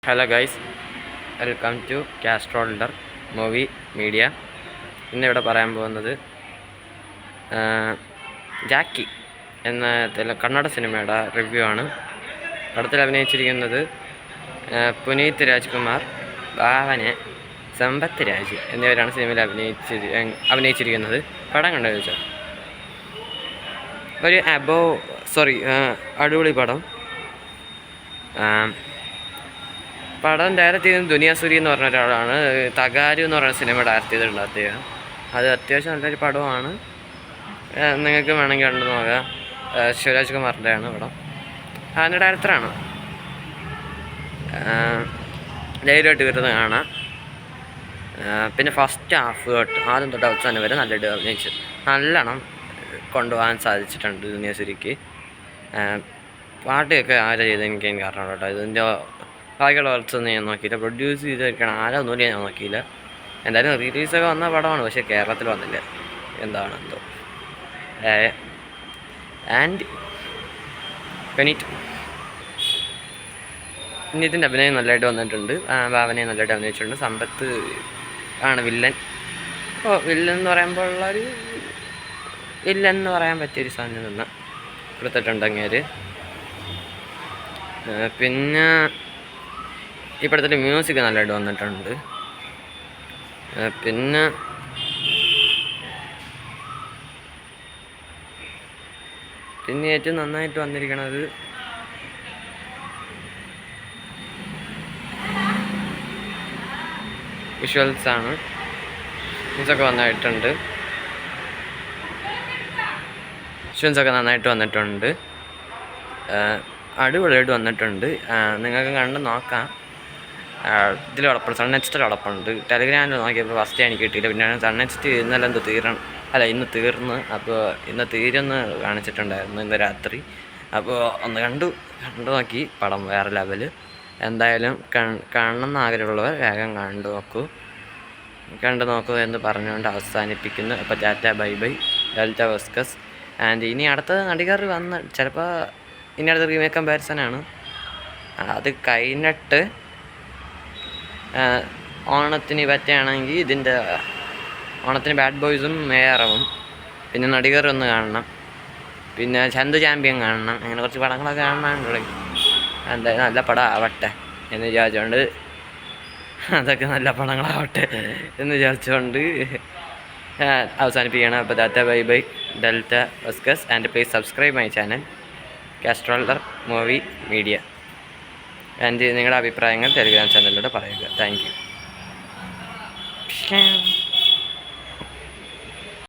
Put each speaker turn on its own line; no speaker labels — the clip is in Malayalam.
ഹലോ ഗൈസ്, വെൽക്കം ടു കാസ്ട്രോൾഡർ മൂവി മീഡിയ. ഇന്നിവിടെ പറയാൻ പോകുന്നത് ജാക്കി എന്ന കന്നഡ സിനിമയുടെ റിവ്യൂ ആണ്. പടത്തിൽ അഭിനയിച്ചിരിക്കുന്നത് പുനീത് രാജ്കുമാർ, ഭാവന, സമ്പത്ത് രാജ് എന്നിവരാണ് സിനിമയിൽ അഭിനയിച്ചിരിക്കുന്നത്. പടം കണ്ടു ചോദിച്ചാൽ ഒരു അടിപൊളി പടം. പടം ഡയറക്റ്റ് ചെയ്തത് ദുനിയ സൂരി എന്ന് പറഞ്ഞ ഒരാളാണ്. തകാരു എന്ന് പറയുന്ന സിനിമ ഡയറക്റ്റ് ചെയ്തിട്ടുണ്ട് അദ്ദേഹം. അത് അത്യാവശ്യം നല്ലൊരു പടമാണ്, നിങ്ങൾക്ക് വേണമെങ്കിൽ കണ്ടു നോക്കാം. ശിവരാജ് കുമാറിൻ്റെ ആണ് പടം. അതിൻ്റെ ഡയറക്ടറാണ്. ധൈര്യമായിട്ട് വരുന്നത് കാണാം. പിന്നെ ഫസ്റ്റ് ഹാഫ് തൊട്ട് ആദ്യം തൊട്ട് അവസാനം വരെ നല്ലതായിട്ട് അഭിനയിച്ച് നല്ലോണം കൊണ്ടുപോകാൻ സാധിച്ചിട്ടുണ്ട് ദുനിയ സൂരിക്ക്. പാട്ടൊക്കെ ആരാ ചെയ്തെനിക്ക് കാരണം കേട്ടോ. ഇതിൻ്റെ ബാക്കിയുള്ള വർക്ക്സൊന്നും ഞാൻ നോക്കിയില്ല. പ്രൊഡ്യൂസ് ചെയ്തിരിക്കണം ആരൊന്നുമില്ല, ഞാൻ നോക്കിയില്ല. എന്തായാലും റിലീസൊക്കെ വന്ന പടമാണ്, പക്ഷേ കേരളത്തിൽ വന്നില്ല. എന്താണെന്തോ. ആൻഡ് പുനീതിൻ്റെ അഭിനയം നല്ലതായിട്ട് വന്നിട്ടുണ്ട്. ഭാവനയും നല്ലതായിട്ട് അഭിനയിച്ചിട്ടുണ്ട്. സമ്പത്ത് ആണ് വില്ലൻ. വില്ലൻ എന്ന് പറയുമ്പോൾ ഉള്ളൊരു വില്ലൻ എന്ന് പറയാൻ പറ്റിയൊരു സാധനം നിന്ന് കൊടുത്തിട്ടുണ്ട് അങ്ങേര്. പിന്നെ ഈ പടത്തിൽ മ്യൂസിക് നല്ലതായിട്ട് വന്നിട്ടുണ്ട്. പിന്നെ ഏറ്റവും നന്നായിട്ട് വന്നിരിക്കുന്നത് വിഷ്വൽസാണ്. മ്യൂസിക്കൊക്കെ നന്നായിട്ടുണ്ട്. വിഷ്വൽസൊക്കെ നന്നായിട്ട് വന്നിട്ടുണ്ട്. അടിപൊളിയായിട്ട് വന്നിട്ടുണ്ട്. നിങ്ങൾക്ക് കണ്ട് നോക്കാം. ഇതിൽ ഉടപ്പുണ്ട്, സൺ നെക്സ്റ്റ് ഉടപ്പുണ്ട്. ടെലിഗ്രാമിൽ നോക്കിയപ്പോൾ ഫസ്റ്റ് എനിക്ക് കിട്ടിയില്ല. പിന്നെ സൺ നെക്സ്റ്റ് ഇന്നലെ ഇന്ന് തീർന്ന്. അപ്പോൾ ഇന്ന് തീരുന്ന് കാണിച്ചിട്ടുണ്ടായിരുന്നു ഇന്ന് രാത്രി. അപ്പോൾ ഒന്ന് കണ്ടു നോക്കി. പടം വേറെ ലെവല്. എന്തായാലും കാണണമെന്ന് ആഗ്രഹമുള്ളവർ വേഗം കണ്ടു നോക്കൂ എന്ന് പറഞ്ഞുകൊണ്ട് അവസാനിപ്പിക്കുന്നു. അപ്പോൾ ടാറ്റ ബൈ ബൈ, ഡെൽറ്റ വെസ്കസ്. ആൻഡ് ഇനി അടുത്തത് നടികർ ചിലപ്പോൾ ഇനി അടുത്ത റീമേക്ക് കമ്പാരിസനാണ്. അത് കഴിഞ്ഞിട്ട് ഓണത്തിന് പറ്റുകയാണെങ്കിൽ ഓണത്തിന് ബാഡ് ബോയ്സും മേയറവും പിന്നെ നടികർ ഒന്ന് കാണണം. പിന്നെ ചന്തു ചാമ്പ്യൻ കാണണം. അങ്ങനെ കുറച്ച് പടങ്ങളൊക്കെ കാണാനുണ്ട്. എന്തായാലും നല്ല പടം ആവട്ടെ എന്ന് വിചാരിച്ചുകൊണ്ട്, അതൊക്കെ നല്ല പടങ്ങളാവട്ടെ എന്ന് വിചാരിച്ചുകൊണ്ട് അവസാനിപ്പിക്കുകയാണ്. അപ്പോൾ ടാറ്റ ബൈ ബൈ, ഡെൽറ്റ വെസ്കസ്. And please subscribe my channel കാസ്ട്രോൾഡർ മൂവി മീഡിയ. ആൻഡ് നിങ്ങളുടെ അഭിപ്രായങ്ങൾ ടെലിഗ്രാം ചാനലിലൂടെ പറയുക. Thank U.